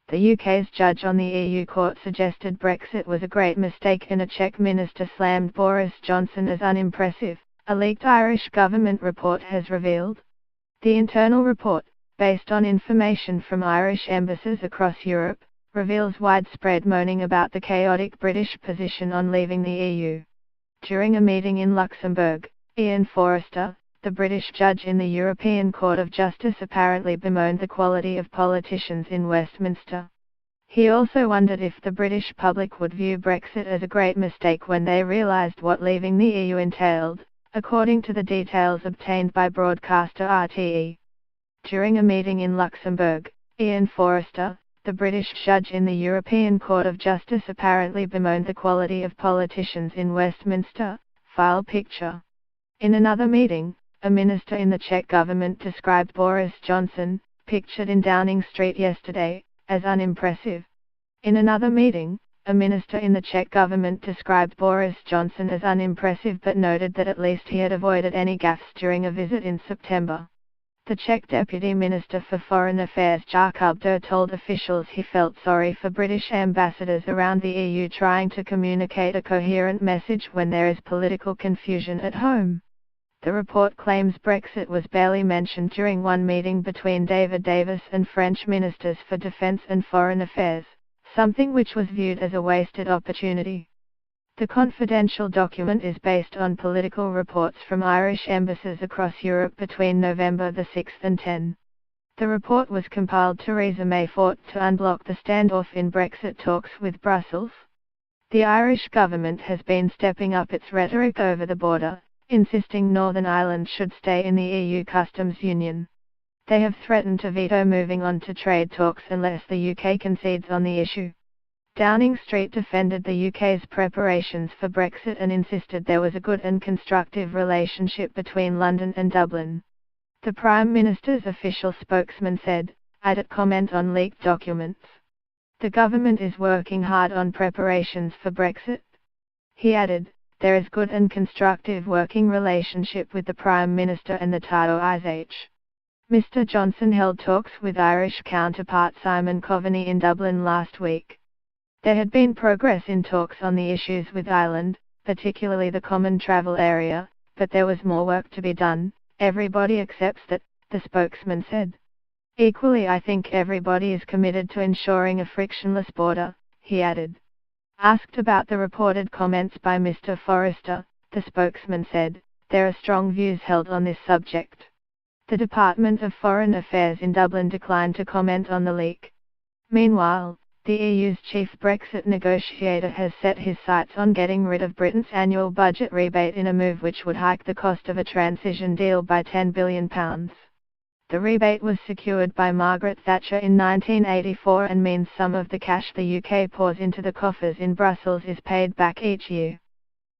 The UK's judge on the EU court suggested Brexit was a great mistake and a Czech minister slammed Boris Johnson as unimpressive, a leaked Irish government report has revealed. The internal report, based on information from Irish embassies across Europe, reveals widespread moaning about the chaotic British position on leaving the EU. During a meeting in Luxembourg, Ian Forrester, the British judge in the European Court of Justice, apparently bemoaned the quality of politicians in Westminster. He also wondered if the British public would view Brexit as a great mistake when they realised what leaving the EU entailed, according to the details obtained by broadcaster RTE. During a meeting in Luxembourg, Ian Forrester, the British judge in the European Court of Justice, apparently bemoaned the quality of politicians in Westminster. File picture. In another meeting, a minister in the Czech government described Boris Johnson, pictured in Downing Street yesterday, as unimpressive. In another meeting, a minister in the Czech government described Boris Johnson as unimpressive but noted that at least he had avoided any gaffes during a visit in September. The Czech Deputy Minister for Foreign Affairs Jakub Der told officials he felt sorry for British ambassadors around the EU trying to communicate a coherent message when there is political confusion at home. The report claims Brexit was barely mentioned during one meeting between David Davis and French ministers for Defence and Foreign Affairs, something which was viewed as a wasted opportunity. The confidential document is based on political reports from Irish embassies across Europe between November 6 and 10. The report was compiled. Theresa May fought to unblock the standoff in Brexit talks with Brussels. The Irish government has been stepping up its rhetoric over the border, insisting Northern Ireland should stay in the EU customs union. They have threatened to veto moving on to trade talks unless the UK concedes on the issue. Downing Street defended the UK's preparations for Brexit and insisted there was a good and constructive relationship between London and Dublin. The Prime Minister's official spokesman said, "I don't comment on leaked documents. The government is working hard on preparations for Brexit." He added, "There is good and constructive working relationship with the Prime Minister and the Taoiseach." Mr Johnson held talks with Irish counterpart Simon Coveney in Dublin last week. There had been progress in talks on the issues with Ireland, particularly the common travel area, but there was more work to be done. "Everybody accepts that," the spokesman said. "Equally, I think everybody is committed to ensuring a frictionless border," he added. Asked about the reported comments by Mr Forrester, the spokesman said, "There are strong views held on this subject." The Department of Foreign Affairs in Dublin declined to comment on the leak. Meanwhile, the EU's chief Brexit negotiator has set his sights on getting rid of Britain's annual budget rebate in a move which would hike the cost of a transition deal by £10 billion. The rebate was secured by Margaret Thatcher in 1984 and means some of the cash the UK pours into the coffers in Brussels is paid back each year.